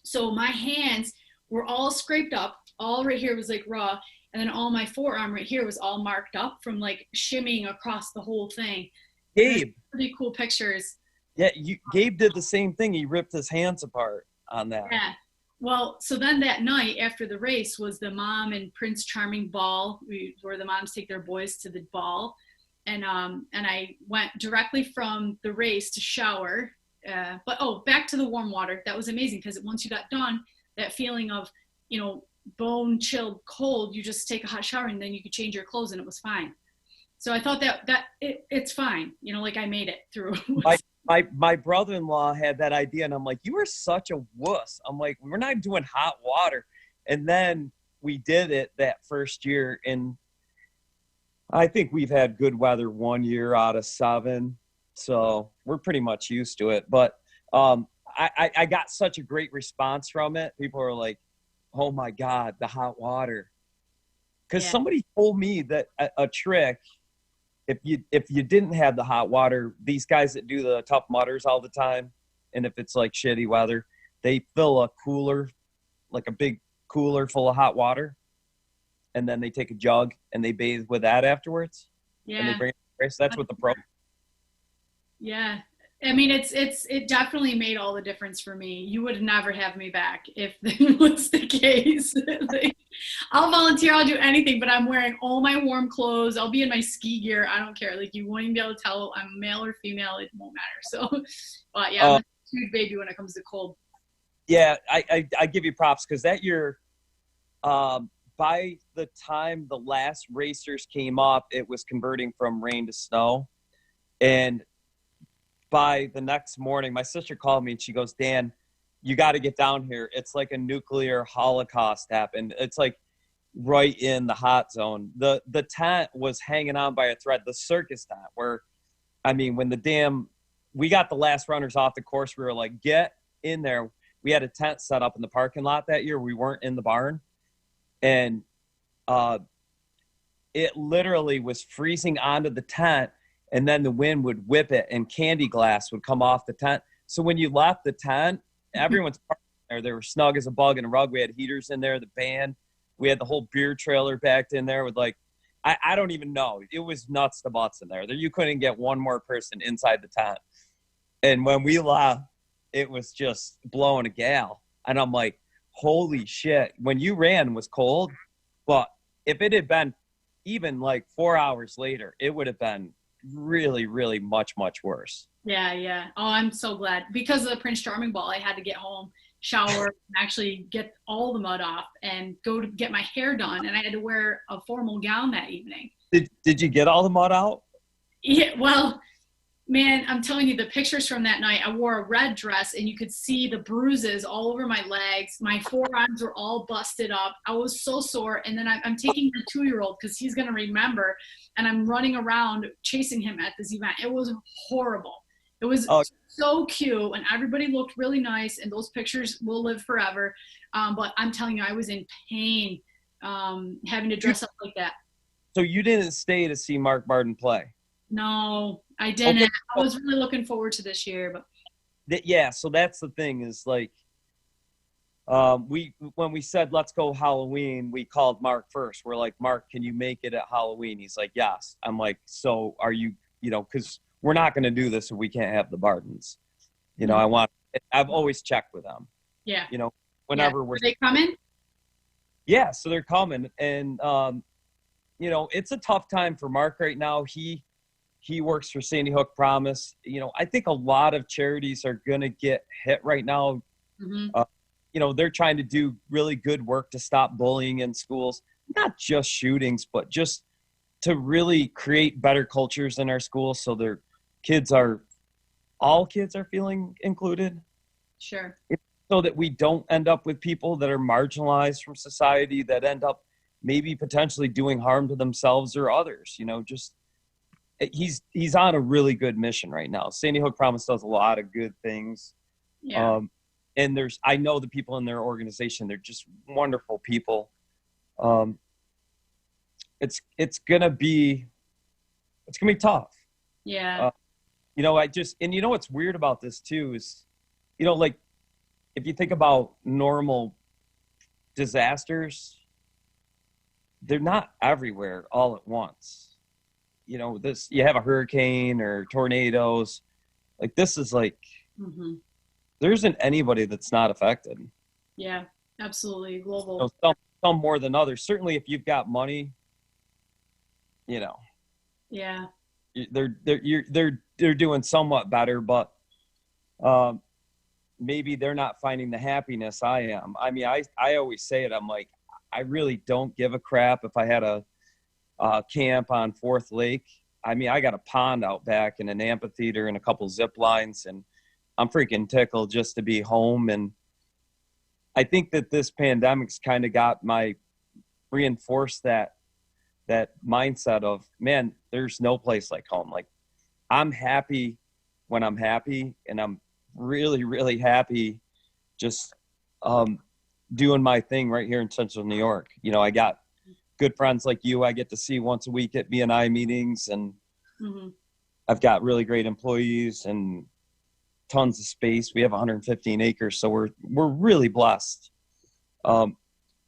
So my hands were all scraped up, all right here was like raw, and then all my forearm right here was all marked up from like shimmying across the whole thing. Gabe, pretty cool pictures. Yeah, Gabe did the same thing. He ripped his hands apart on that. Yeah. Well, so then that night after the race was the mom and Prince Charming ball, where the moms take their boys to the ball. And I went directly from the race to shower. But back to the warm water. That was amazing because once you got done, that feeling of, bone chilled cold, you just take a hot shower and then you could change your clothes and it was fine. So I thought that it's fine. Like I made it through. My brother-in-law had that idea, and I'm like, you are such a wuss. I'm like, we're not doing hot water. And then we did it that first year, and I think we've had good weather 1 year out of 7, so we're pretty much used to it. But I got such a great response from it. People are like, oh, my God, the hot water. Because somebody told me that a trick – if you didn't have the hot water, these guys that do the Tough Mudders all the time, and if it's like shitty weather, they fill a cooler, like a big cooler full of hot water, and then they take a jug and they bathe with that afterwards. Yeah. And they bring it to the race. That's what the pro. Yeah. I mean, it definitely made all the difference for me. You would never have me back if that was the case. Like, I'll volunteer. I'll do anything, but I'm wearing all my warm clothes. I'll be in my ski gear. I don't care. Like, you won't even be able to tell I'm male or female. It won't matter. So, but yeah, I'm a huge baby when it comes to cold. Yeah, I give you props because that year, by the time the last racers came up, it was converting from rain to snow, and by the next morning, my sister called me and she goes, Dan, you got to get down here. It's like a nuclear holocaust happened. It's like right in the hot zone. The tent was hanging on by a thread, the circus tent, where, I mean, when we got the last runners off the course, we were like, get in there. We had a tent set up in the parking lot that year. We weren't in the barn. And it literally was freezing onto the tent. And then the wind would whip it and candy glass would come off the tent. So when you left the tent, everyone's there. They were snug as a bug in a rug. We had heaters in there, the band. We had the whole beer trailer backed in there with like, I don't even know. It was nuts to butts in there. You couldn't get one more person inside the tent. And when we left, it was just blowing a gale. And I'm like, holy shit. When you ran was cold, but if it had been even like 4 hours later, it would have been really, really much worse. Yeah. Oh, I'm so glad. Because of the Prince Charming ball, I had to get home, shower, and actually get all the mud off and go to get my hair done. And I had to wear a formal gown that evening. Did you get all the mud out? Yeah, well, man, I'm telling you, the pictures from that night, I wore a red dress and you could see the bruises all over my legs. My forearms were all busted up. I was so sore. And then I'm taking the 2-year-old because he's going to remember. And I'm running around chasing him at this event. It was horrible. It was Oh. so cute, and everybody looked really nice, and those pictures will live forever. But I'm telling you, I was in pain having to dress up like that. So you didn't stay to see Mark Barden play? No, I didn't. Okay. I was really looking forward to this year, but Yeah, so that's the thing is like, when we said let's go Halloween, we called Mark first. We're like, Mark, can you make it at Halloween? He's like, yes. I'm like, so are you? Because we're not going to do this if we can't have the Bardens. I've always checked with them. Yeah. Whenever Are they coming? Yeah, so they're coming, and it's a tough time for Mark right now. He works for Sandy Hook Promise. I think a lot of charities are going to get hit right now. Mm-hmm. They're trying to do really good work to stop bullying in schools, not just shootings, but just to really create better cultures in our schools so all kids are feeling included. Sure. So that we don't end up with people that are marginalized from society that end up maybe potentially doing harm to themselves or others. He's on a really good mission right now. Sandy Hook Promise does a lot of good things. Yeah. And I know the people in their organization, they're just wonderful people. It's gonna be tough. Yeah. What's weird about this too is, like if you think about normal disasters, they're not everywhere all at once. You have a hurricane or tornadoes. Like this is like, mm-hmm. There isn't anybody that's not affected. Yeah, absolutely. Global. Some more than others. Certainly if you've got money, Yeah. They're doing somewhat better, but maybe they're not finding the happiness I am. I mean, I always say it. I'm like, I really don't give a crap if I had a camp on Fourth Lake. I mean, I got a pond out back and an amphitheater and a couple zip lines, and I'm freaking tickled just to be home. And I think that this pandemic's kind of got reinforced that mindset of, man, there's no place like home. Like I'm happy when I'm happy, and I'm really, really happy just doing my thing right here in Central New York. I got good friends like you I get to see once a week at BNI meetings, and mm-hmm. I've got really great employees and tons of space. We have 115 acres, so we're really blessed.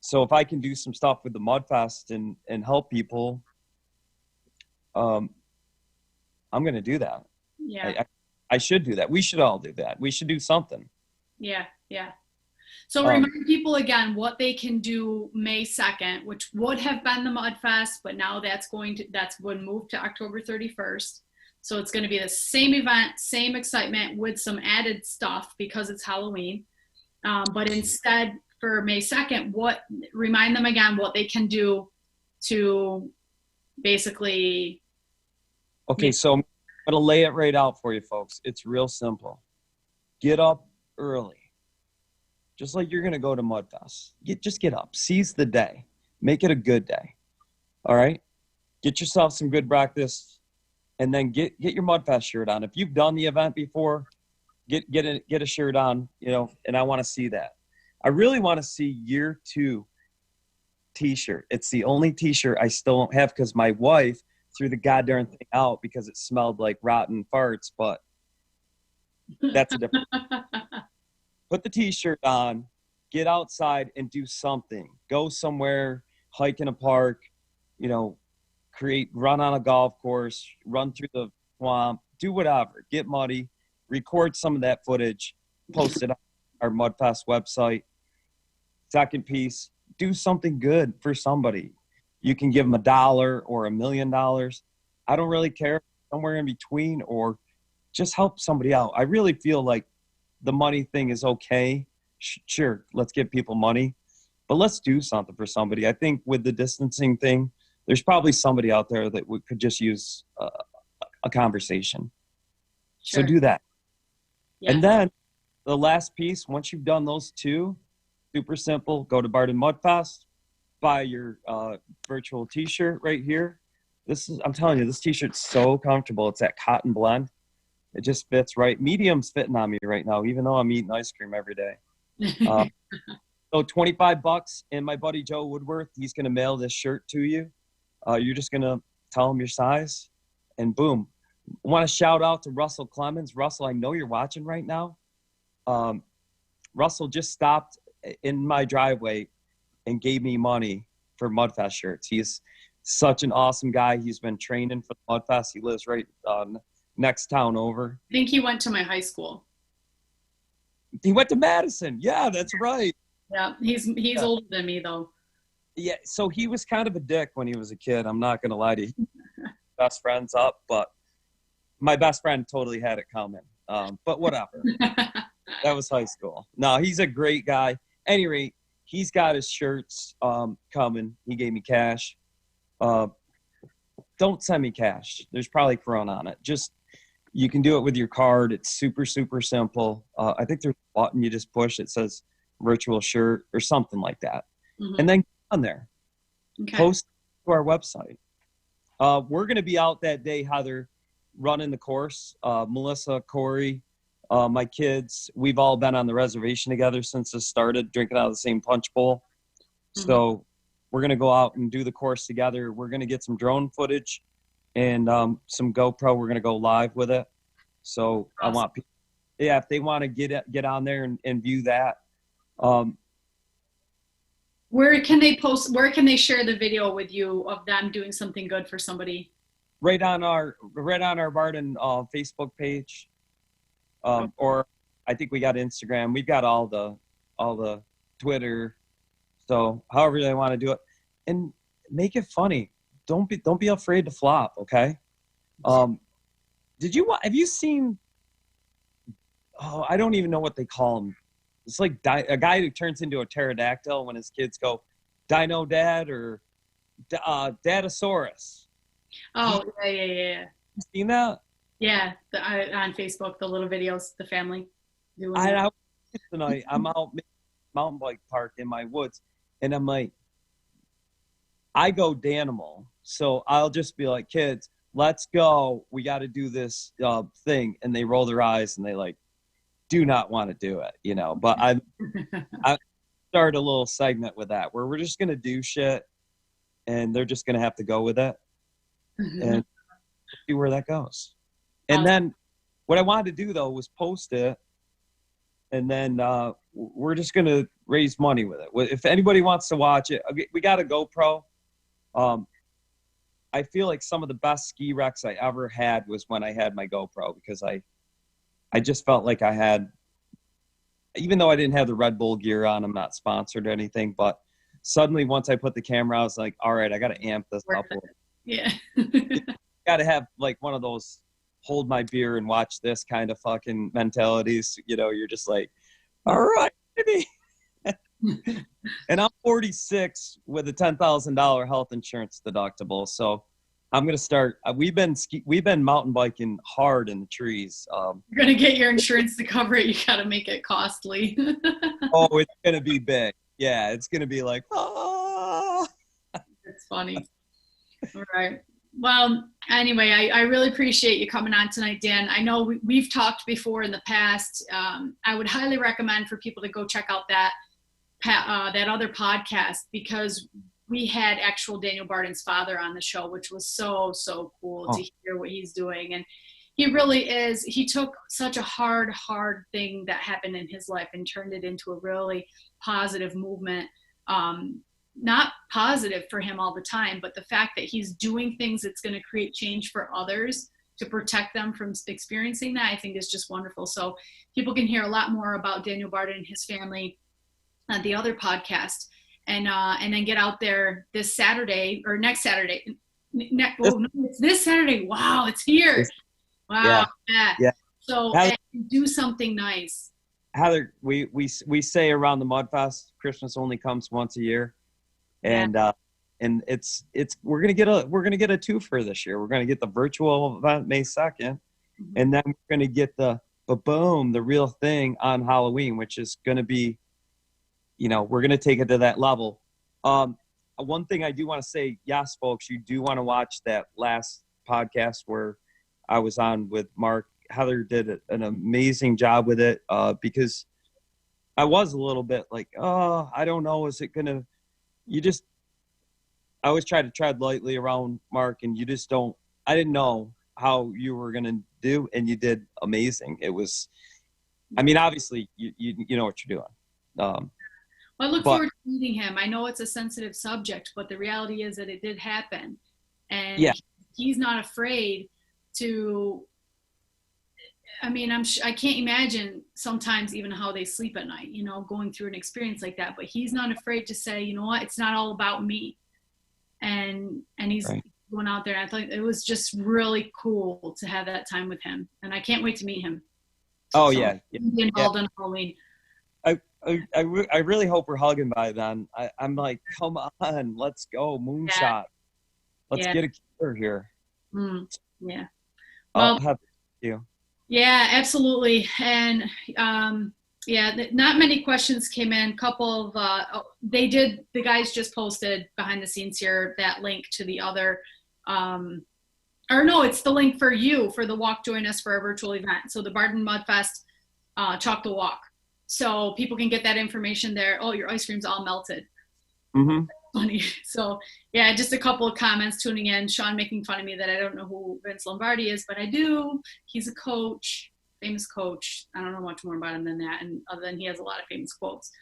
So if I can do some stuff with the Mudfest and help people, I'm going to do that. Yeah. I should do that. We should all do that. We should do something. Yeah. Yeah. So remind people again what they can do May 2nd, which would have been the Mudfest, but now that's been moved to October 31st. So it's going to be the same event, same excitement with some added stuff because it's Halloween. But instead for May 2nd, remind them again what they can do to basically. Okay. So I'm going to lay it right out for you folks. It's real simple. Get up early. Just like you're going to go to Mudfest. Just get up. Seize the day. Make it a good day. All right? Get yourself some good breakfast. And then get your Mudfest shirt on. If you've done the event before, get a shirt on, and I want to see that. I really want to see year 2 t-shirt. It's the only t-shirt I still don't have because my wife threw the goddamn thing out because it smelled like rotten farts, but that's a different. Put the t-shirt on, get outside and do something. Go somewhere, hike in a park, run on a golf course, run through the swamp, do whatever, get muddy, record some of that footage, post it on our Mudfest website. Second piece, do something good for somebody. You can give them $1 or $1 million. I don't really care, somewhere in between, or just help somebody out. I really feel like the money thing is okay. Sure, let's give people money, but let's do something for somebody. I think with the distancing thing, there's probably somebody out there that could just use a conversation. Sure. So do that. Yeah. And then the last piece, once you've done those two, super simple, go to Barden Mudfest, buy your virtual t-shirt right here. I'm telling you, this t-shirt's so comfortable. It's that cotton blend. It just fits right. Medium's fitting on me right now, even though I'm eating ice cream every day. So $25, and my buddy Joe Woodworth, he's going to mail this shirt to you. You're just going to tell him your size, and boom. I want to shout out to Russell Clemens. Russell, I know you're watching right now. Russell just stopped in my driveway and gave me money for Mudfest shirts. He's such an awesome guy. He's been training for the Mudfest. He lives right next town over. I think he went to my high school. He went to Madison. Yeah, that's right. Yeah, he's older than me though. Yeah, so he was kind of a dick when he was a kid. I'm not going to lie to you. Best friends up, but my best friend totally had it coming. But whatever. That was high school. No, he's a great guy. Anyway, he's got his shirts coming. He gave me cash. Don't send me cash. There's probably Corona on it. Just, you can do it with your card. It's super, super simple. I think there's a button you just push. It says virtual shirt or something like that. Mm-hmm. And then on there, okay. Post to our website. We're going to be out that day, Heather, running the course. Melissa, Corey, my kids, we've all been on the reservation together since this started, drinking out of the same punch bowl. Mm-hmm. So we're going to go out and do the course together. We're going to get some drone footage and some GoPro. We're going to go live with it. So awesome. I want people, if they want to get on there and view that. Where can they post? Where can they share the video with you of them doing something good for somebody? Right on our Barden Facebook page, or I think we got Instagram. We've got all the Twitter. So however they want to do it, and make it funny. Don't be afraid to flop. Okay. Have you seen? Oh, I don't even know what they call them. It's like a guy who turns into a pterodactyl when his kids go, Dino Dad or Dadasaurus. Oh, yeah. You seen that? Yeah, on Facebook, the little videos, the family doing tonight, I'm out mountain bike park in my woods, and I'm like, I go Danimal, so I'll just be like, kids, let's go. We got to do this thing, and they roll their eyes and they like do not want to do it, you know. But I started a little segment with that where we're just gonna do shit, and they're just gonna have to go with it and see where that goes. And then what I wanted to do though was post it, and then we're just gonna raise money with it. If anybody wants to watch it, we got a GoPro. I feel like some of the best ski wrecks I ever had was when I had my GoPro, because I just felt like I had, even though I didn't have the Red Bull gear on, I'm not sponsored or anything, but suddenly once I put the camera, I was like, all right, I got to amp this up. Yeah. Got to have like one of those hold my beer and watch this kind of fucking mentalities. You know, you're just like, all right, baby. And I'm 46 with a $10,000 health insurance deductible. So I'm going to start. We've been mountain biking hard in the trees. You're going to get your insurance to cover it. You got to make it costly. Oh, it's going to be big. Yeah, it's going to be like, ah. That's funny. All right. Well, anyway, I really appreciate you coming on tonight, Dan. I know we've talked before in the past. I would highly recommend for people to go check out that other podcast, because we had actual Daniel Barden's father on the show, which was so cool to hear what he's doing. And he really is, he took such a hard thing that happened in his life and turned it into a really positive movement. Not positive for him all the time, but the fact that he's doing things that's going to create change for others to protect them from experiencing that, I think is just wonderful. So people can hear a lot more about Daniel Barden and his family on the other podcast, and then get out there this Saturday or next Saturday. It's this Saturday. Wow, it's here. Wow. Yeah. So do something nice. Heather, we say around the Mudfest, Christmas only comes once a year, and it's we're gonna get a twofer this year. We're gonna get the virtual event May 2nd, and then we're gonna get the real thing on Halloween, which is gonna be, you know, we're gonna take it to that level. One thing I do want to say, yes, folks, you do want to watch that last podcast where I was on with Mark Heather did an amazing job with it, because I was a little bit like, oh, I don't know, is it gonna? I always try to tread lightly around Mark, and you just don't. I didn't know how you were gonna do, and you did amazing. It was, I mean, obviously you know what you're doing. Well, I look forward to meeting him. I know it's a sensitive subject, but the reality is that it did happen, and he's not afraid to. I mean, I can't imagine sometimes even how they sleep at night, you know, going through an experience like that. But he's not afraid to say, you know what, it's not all about me. And he's going out there. And I thought it was just really cool to have that time with him. And I can't wait to meet him. Oh, so, yeah. Be involved on Halloween. I really hope we're hugging by then. I'm like, come on, let's go, moonshot. Let's get a killer here. Yeah. Well, I'll have you. Yeah, absolutely. And not many questions came in. Couple of the guys just posted behind the scenes here that link to the other or no, it's the link for you for the walk. Join us for our virtual event. So the Barden Mudfest Chalk the Walk. So people can get that information there. Oh, your ice cream's all melted. Mm-hmm. Funny. So yeah, just a couple of comments tuning in. Sean making fun of me that I don't know who Vince Lombardi is, but I do. He's a coach, famous coach. I don't know much more about him than that, and other than he has a lot of famous quotes.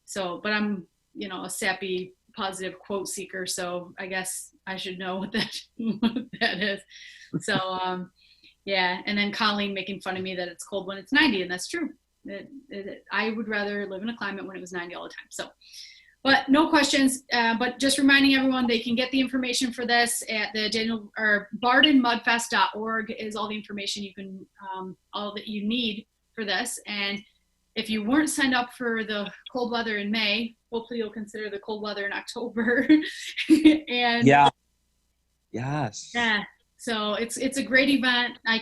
So, but I'm, you know, a sappy, positive quote seeker, so I guess I should know what that is. So yeah, and then Colleen making fun of me that it's cold when it's 90, and that's true. I would rather live in a climate when it was 90 all the time. So. But no questions, but just reminding everyone they can get the information for this at the bardenmudfest.org is all the information you can, all that you need for this. And if you weren't signed up for the cold weather in May, hopefully you'll consider the cold weather in October. And yeah. Yes. Yeah. So it's a great event. I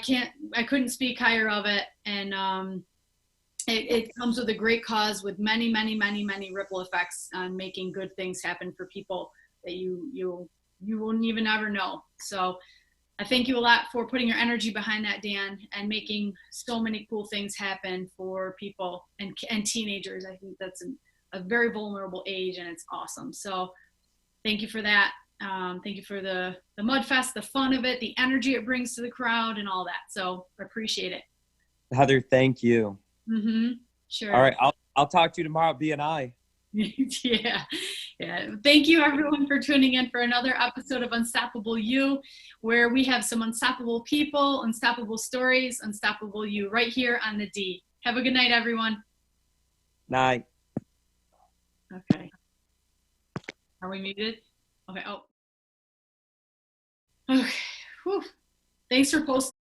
couldn't speak higher of it. And, it comes with a great cause with many, many, many, many ripple effects on making good things happen for people that you wouldn't even ever know. So I thank you a lot for putting your energy behind that, Dan, and making so many cool things happen for people and teenagers. I think that's a very vulnerable age, and it's awesome. So thank you for that. Thank you for the Mudfest, the fun of it, the energy it brings to the crowd, and all that. So I appreciate it. Heather, thank you. Mm-hmm. Sure. All right. I'll talk to you tomorrow at BNI. Yeah. Thank you everyone for tuning in for another episode of Unstoppable You, where we have some unstoppable people, unstoppable stories, unstoppable you right here on the D. Have a good night, everyone. Night. Okay. Are we muted? Okay. Oh. Okay. Whew. Thanks for posting.